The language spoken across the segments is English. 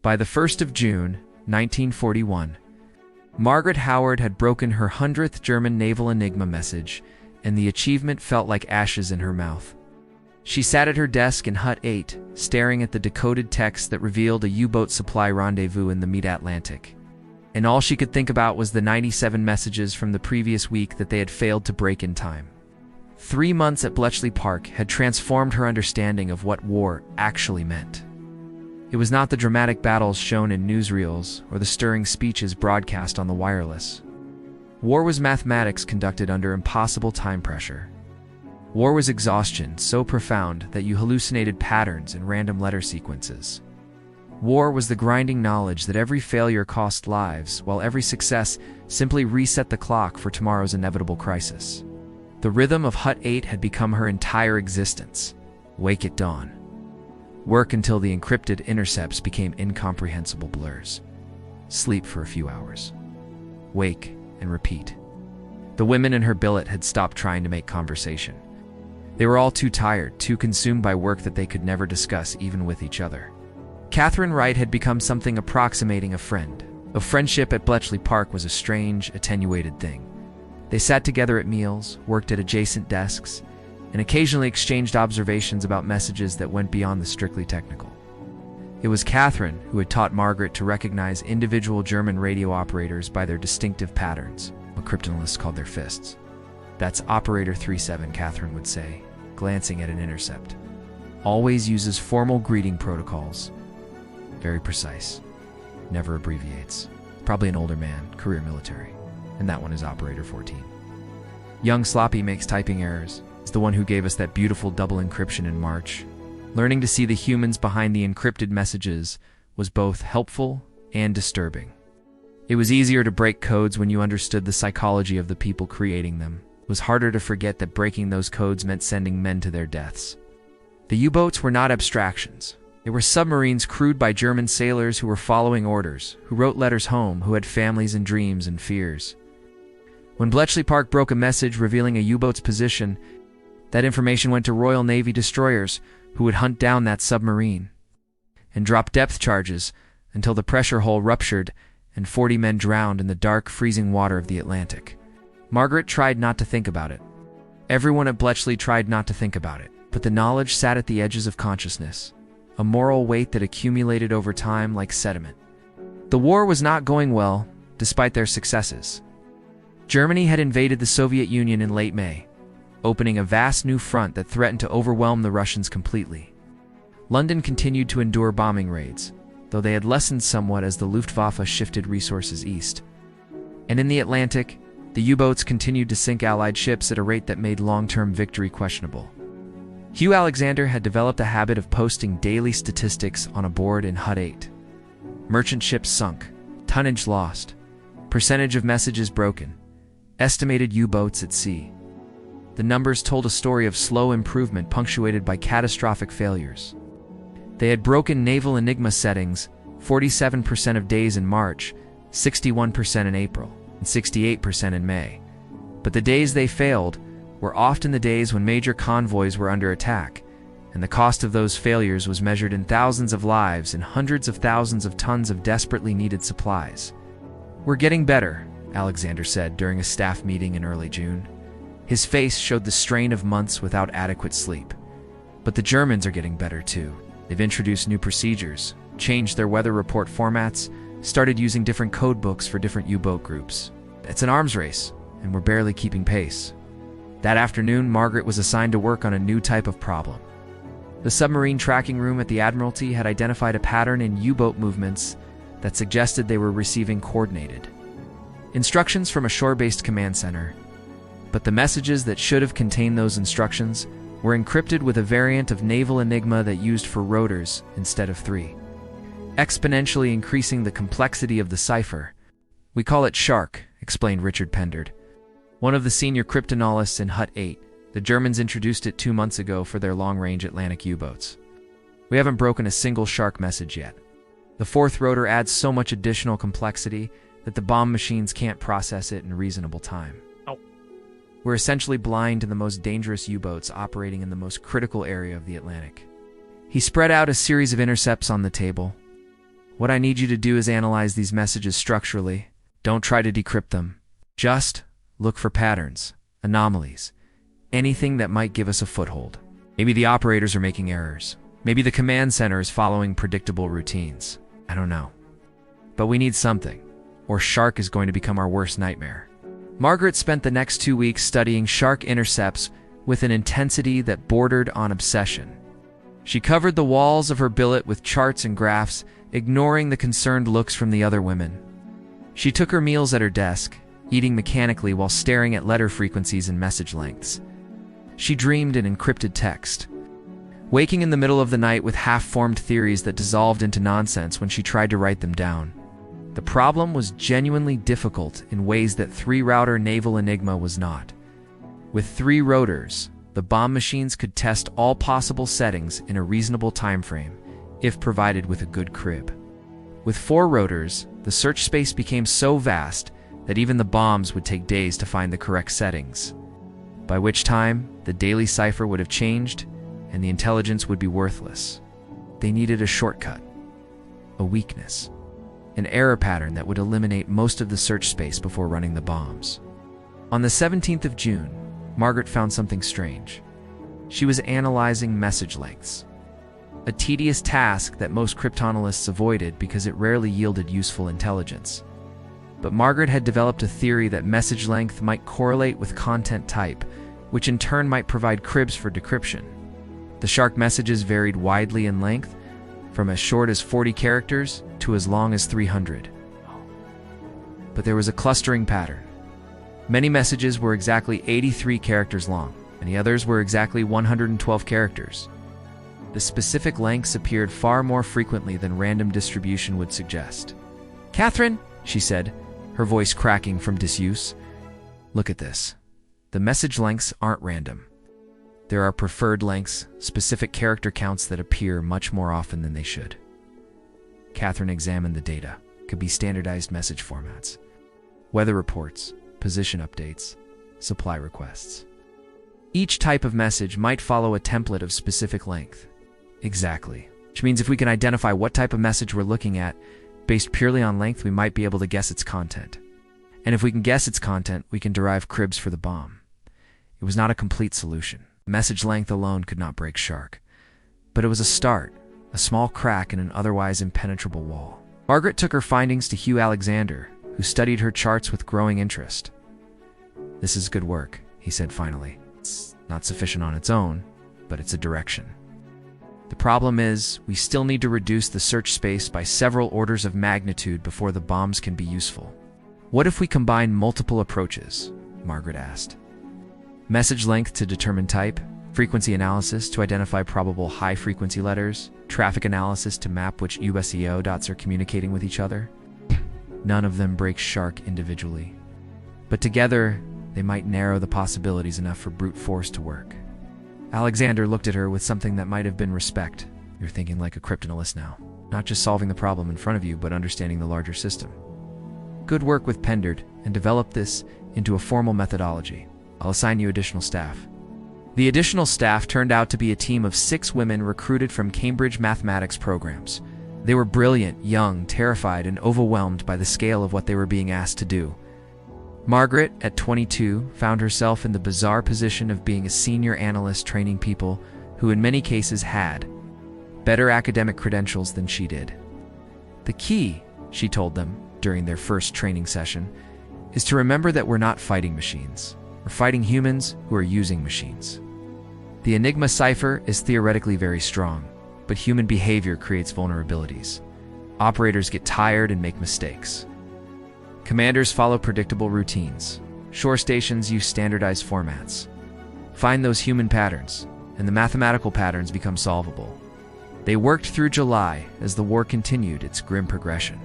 By the 1st of June, 1941, Margaret Howard had broken her 100th German Naval Enigma message, and the achievement felt like ashes in her mouth. She sat at her desk in Hut 8, staring at the decoded text that revealed a U-boat supply rendezvous in the mid-Atlantic. And all she could think about was the 97 messages from the previous week that they had failed to break in time. 3 months at Bletchley Park had transformed her understanding of what war actually meant. It was not the dramatic battles shown in newsreels or the stirring speeches broadcast on the wireless. War was mathematics conducted under impossible time pressure. War was exhaustion so profound that you hallucinated patterns and random letter sequences. War was the grinding knowledge that every failure cost lives, while every success simply reset the clock for tomorrow's inevitable crisis. The rhythm of Hut 8 had become her entire existence. Wake at dawn. Work until the encrypted intercepts became incomprehensible blurs. Sleep for a few hours. Wake and repeat. The women in her billet had stopped trying to make conversation. They were all too tired, too consumed by work that they could never discuss even with each other. Catherine Wright had become something approximating a friend, though friendship at Bletchley Park was a strange, attenuated thing. They sat together at meals, worked at adjacent desks, and occasionally exchanged observations about messages that went beyond the strictly technical. It was Catherine who had taught Margaret to recognize individual German radio operators by their distinctive patterns, what cryptanalysts called their fists. "That's Operator 37, Catherine would say, glancing at an intercept. Always uses formal greeting protocols. Very precise. Never abbreviates. Probably an older man, career military. And that one is Operator 14. Young Sloppy makes typing errors. Is the one who gave us that beautiful double encryption in March. Learning to see the humans behind the encrypted messages was both helpful and disturbing. It was easier to break codes when you understood the psychology of the people creating them. It was harder to forget that breaking those codes meant sending men to their deaths. The U-boats were not abstractions. They were submarines crewed by German sailors who were following orders, who wrote letters home, who had families and dreams and fears. When Bletchley Park broke a message revealing a U-boat's position, that information went to Royal Navy destroyers who would hunt down that submarine and drop depth charges until the pressure hull ruptured and 40 men drowned in the dark, freezing water of the Atlantic. Margaret tried not to think about it. Everyone at Bletchley tried not to think about it, but the knowledge sat at the edges of consciousness, a moral weight that accumulated over time like sediment. The war was not going well, despite their successes. Germany had invaded the Soviet Union in late May, opening a vast new front that threatened to overwhelm the Russians completely. London continued to endure bombing raids, though they had lessened somewhat as the Luftwaffe shifted resources east. And in the Atlantic, the U-boats continued to sink Allied ships at a rate that made long-term victory questionable. Hugh Alexander had developed a habit of posting daily statistics on a board in Hut 8. Merchant ships sunk, tonnage lost, percentage of messages broken, estimated U-boats at sea. The numbers told a story of slow improvement punctuated by catastrophic failures. They had broken Naval Enigma settings 47% of days in March, 61% in April, and 68% in May. But the days they failed were often the days when major convoys were under attack, and the cost of those failures was measured in thousands of lives and hundreds of thousands of tons of desperately needed supplies. "We're getting better," Alexander said during a staff meeting in early June. His face showed the strain of months without adequate sleep. But the Germans are getting better too. They've introduced new procedures, changed their weather report formats, started using different code books for different U-boat groups. It's an arms race, and we're barely keeping pace. That afternoon, Margaret was assigned to work on a new type of problem. The submarine tracking room at the Admiralty had identified a pattern in U-boat movements that suggested they were receiving coordinated instructions from a shore-based command center. But the messages that should have contained those instructions were encrypted with a variant of Naval Enigma that used four-rotors instead of 3, exponentially increasing the complexity of the cipher. "We call it Shark," explained Richard Pendard, one of the senior cryptanalysts in Hut 8. "The Germans introduced it 2 months ago for their long-range Atlantic U-boats. We haven't broken a single Shark message yet. The fourth rotor adds so much additional complexity that the bomb machines can't process it in reasonable time. We're essentially blind to the most dangerous U-boats operating in the most critical area of the Atlantic." He spread out a series of intercepts on the table. What I need you to do is analyze these messages structurally. Don't try to decrypt them. Just look for patterns, anomalies, anything that might give us a foothold. Maybe the operators are making errors. Maybe the command center is following predictable routines. I don't know. But we need something, or Shark is going to become our worst nightmare. Margaret spent the next 2 weeks studying Shark intercepts with an intensity that bordered on obsession. She covered the walls of her billet with charts and graphs, ignoring the concerned looks from the other women. She took her meals at her desk, eating mechanically while staring at letter frequencies and message lengths. She dreamed in encrypted text, waking in the middle of the night with half-formed theories that dissolved into nonsense when she tried to write them down. The problem was genuinely difficult in ways that three-router Naval Enigma was not. With 3 rotors, the bomb machines could test all possible settings in a reasonable time frame, if provided with a good crib. With 4 rotors, the search space became so vast that even the bombs would take days to find the correct settings, by which time the daily cipher would have changed and the intelligence would be worthless. They needed a shortcut, a weakness, an error pattern that would eliminate most of the search space before running the bombs. On the 17th of June, Margaret found something strange. She was analyzing message lengths, a tedious task that most cryptanalysts avoided because it rarely yielded useful intelligence. But Margaret had developed a theory that message length might correlate with content type, which in turn might provide cribs for decryption. The Shark messages varied widely in length, from as short as 40 characters to as long as 300. But there was a clustering pattern. Many messages were exactly 83 characters long, and the others were exactly 112 characters. The specific lengths appeared far more frequently than random distribution would suggest. "Catherine," she said, her voice cracking from disuse, "look at this. The message lengths aren't random. There are preferred lengths, specific character counts that appear much more often than they should." Catherine examined the data. Could be standardized message formats, weather reports, position updates, supply requests. Each type of message might follow a template of specific length. Exactly. Which means if we can identify what type of message we're looking at, based purely on length, we might be able to guess its content. And if we can guess its content, we can derive cribs for the bomb. It was not a complete solution. Message length alone could not break Shark. But it was a start, a small crack in an otherwise impenetrable wall. Margaret took her findings to Hugh Alexander, who studied her charts with growing interest. "This is good work," he said finally. "It's not sufficient on its own, but it's a direction. The problem is, we still need to reduce the search space by several orders of magnitude before the bombs can be useful." "What if we combine multiple approaches?" Margaret asked. "Message length to determine type, frequency analysis to identify probable high-frequency letters, traffic analysis to map which USEO dots are communicating with each other. None of them break Shark individually, but together they might narrow the possibilities enough for brute force to work." Alexander looked at her with something that might have been respect. "You're thinking like a cryptanalyst now, not just solving the problem in front of you, but understanding the larger system. Good work with Pendard, and develop this into a formal methodology. I'll assign you additional staff." The additional staff turned out to be a team of 6 women recruited from Cambridge mathematics programs. They were brilliant, young, terrified, and overwhelmed by the scale of what they were being asked to do. Margaret, at 22, found herself in the bizarre position of being a senior analyst training people who in many cases had better academic credentials than she did. "The key," she told them during their first training session, "is to remember that we're not fighting machines. We're fighting humans who are using machines. The Enigma cipher is theoretically very strong, but human behavior creates vulnerabilities. Operators get tired and make mistakes. Commanders follow predictable routines. Shore stations use standardized formats. Find those human patterns, and the mathematical patterns become solvable." They worked through July as the war continued its grim progression.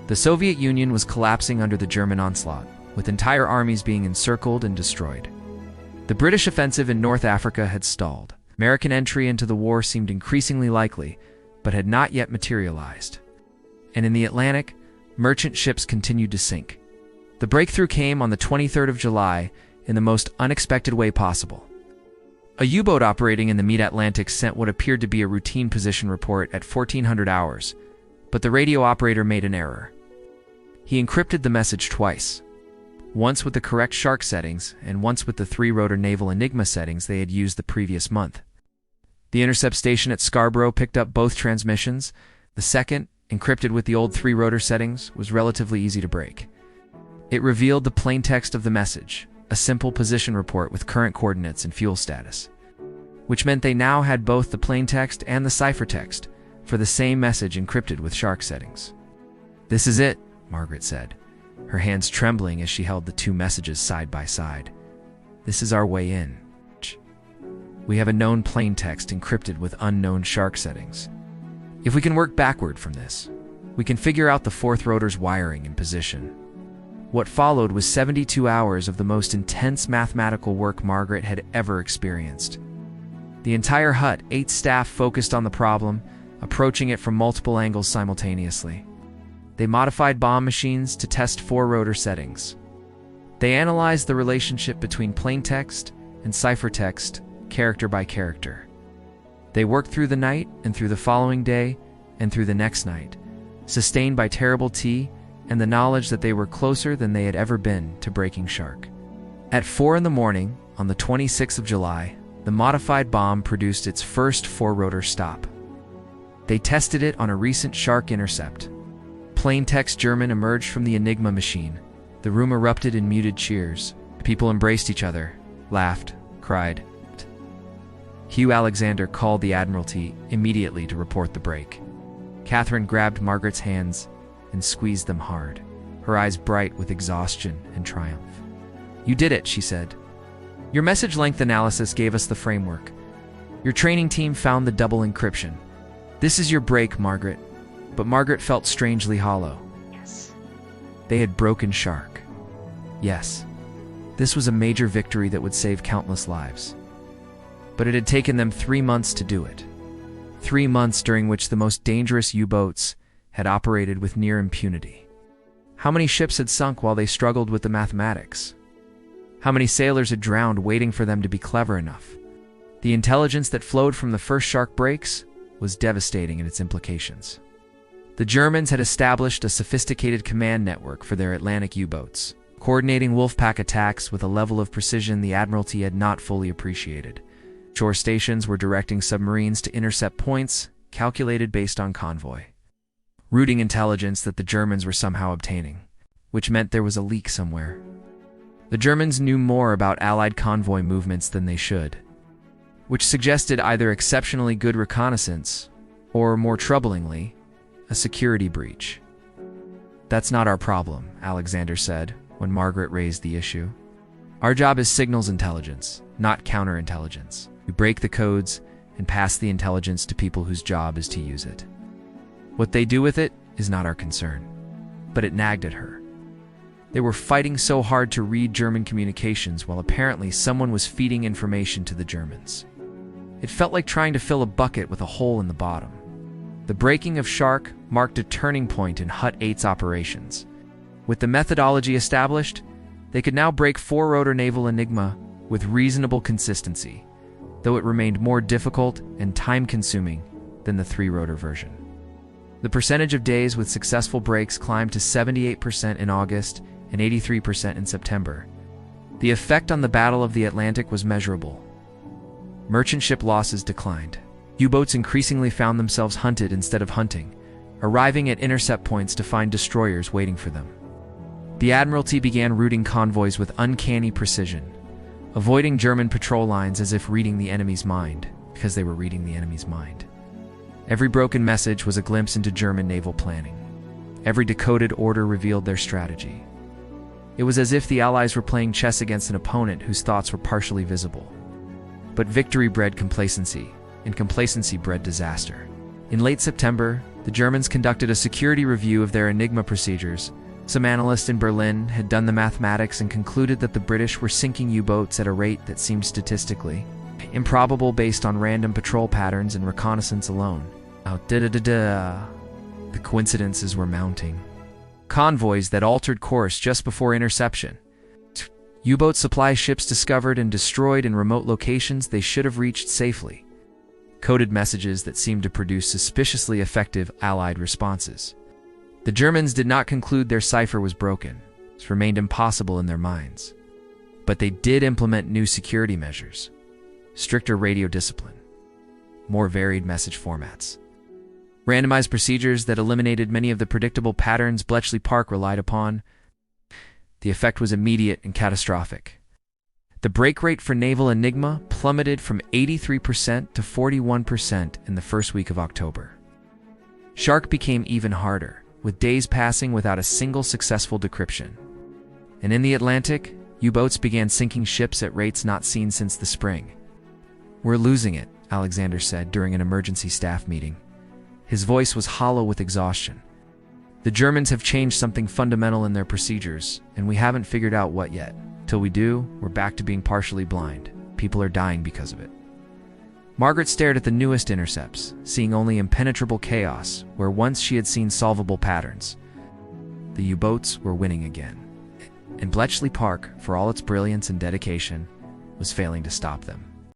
The Soviet Union was collapsing under the German onslaught, with entire armies being encircled and destroyed. The British offensive in North Africa had stalled. American entry into the war seemed increasingly likely, but had not yet materialized. And in the Atlantic, merchant ships continued to sink. The breakthrough came on the 23rd of July in the most unexpected way possible. A U-boat operating in the mid-Atlantic sent what appeared to be a routine position report at 1400 hours, But the radio operator made an error. He encrypted the message twice. Once with the correct shark settings, and once with the three-rotor Naval Enigma settings they had used the previous month. The intercept station at Scarborough picked up both transmissions. The second, encrypted with the old three-rotor settings, was relatively easy to break. It revealed the plain text of the message, a simple position report with current coordinates and fuel status, which meant they now had both the plain text and the ciphertext for the same message encrypted with shark settings. "This is it," Margaret said, her hands trembling as she held the two messages side by side. "This is our way in. We have a known plain text encrypted with unknown shark settings. If we can work backward from this, we can figure out the fourth rotor's wiring and position." What followed was 72 hours of the most intense mathematical work Margaret had ever experienced. The entire hut, 8 staff focused on the problem, approaching it from multiple angles simultaneously. They modified bomb machines to test four-rotor settings. They analyzed the relationship between plain text and ciphertext, character by character. They worked through the night and through the following day and through the next night, sustained by terrible tea and the knowledge that they were closer than they had ever been to breaking shark. At 4 a.m, on the 26th of July, the modified bomb produced its first four-rotor stop. They tested it on a recent shark intercept. Plain text German emerged from the Enigma machine. The room erupted in muted cheers. People embraced each other, laughed, cried. Hugh Alexander called the Admiralty immediately to report the break. Catherine grabbed Margaret's hands and squeezed them hard, her eyes bright with exhaustion and triumph. "You did it," she said. "Your message length analysis gave us the framework. Your training team found the double encryption. This is your break, Margaret." But Margaret felt strangely hollow. Yes. They had broken shark. Yes. This was a major victory that would save countless lives. But it had taken them 3 months to do it. 3 months during which the most dangerous U-boats had operated with near impunity. How many ships had sunk while they struggled with the mathematics? How many sailors had drowned waiting for them to be clever enough? The intelligence that flowed from the first shark breaks was devastating in its implications. The Germans had established a sophisticated command network for their Atlantic U-boats, coordinating Wolfpack attacks with a level of precision the Admiralty had not fully appreciated. Shore stations were directing submarines to intercept points calculated based on Convoy, routing intelligence that the Germans were somehow obtaining, which meant there was a leak somewhere. The Germans knew more about Allied convoy movements than they should, which suggested either exceptionally good reconnaissance or, more troublingly, a security breach. "That's not our problem," Alexander said when Margaret raised the issue. "Our job is signals intelligence, not counterintelligence. We break the codes and pass the intelligence to people whose job is to use it. What they do with it is not our concern." But it nagged at her. They were fighting so hard to read German communications while apparently someone was feeding information to the Germans. It felt like trying to fill a bucket with a hole in the bottom. The breaking of shark marked a turning point in Hut 8's operations. With the methodology established, they could now break four-rotor Naval Enigma with reasonable consistency, though it remained more difficult and time-consuming than the three-rotor version. The percentage of days with successful breaks climbed to 78% in August and 83% in September. The effect on the Battle of the Atlantic was measurable. Merchant ship losses declined. U-boats increasingly found themselves hunted instead of hunting, arriving at intercept points to find destroyers waiting for them. The Admiralty began routing convoys with uncanny precision, avoiding German patrol lines as if reading the enemy's mind, because they were reading the enemy's mind. Every broken message was a glimpse into German naval planning. Every decoded order revealed their strategy. It was as if the Allies were playing chess against an opponent whose thoughts were partially visible. But victory bred complacency, and complacency bred disaster. In late September, the Germans conducted a security review of their Enigma procedures. Some analysts in Berlin had done the mathematics and concluded that the British were sinking U-boats at a rate that seemed statistically improbable based on random patrol patterns and reconnaissance alone. The coincidences were mounting. Convoys that altered course just before interception. U-boat supply ships discovered and destroyed in remote locations they should have reached safely. coded messages that seemed to produce suspiciously effective Allied responses. The Germans did not conclude their cipher was broken. It remained impossible in their minds. But they did implement new security measures, stricter radio discipline, more varied message formats, randomized procedures that eliminated many of the predictable patterns Bletchley Park relied upon. The effect was immediate and catastrophic. The break rate for Naval Enigma plummeted from 83% to 41% in the first week of October. Shark became even harder, with days passing without a single successful decryption. And in the Atlantic, U-boats began sinking ships at rates not seen since the spring. "We're losing it," Alexander said during an emergency staff meeting. His voice was hollow with exhaustion. "The Germans have changed something fundamental in their procedures, and we haven't figured out what yet. Till we do, we're back to being partially blind. People are dying because of it." Margaret stared at the newest intercepts, seeing only impenetrable chaos where once she had seen solvable patterns. The U-boats were winning again, and Bletchley Park, for all its brilliance and dedication, was failing to stop them.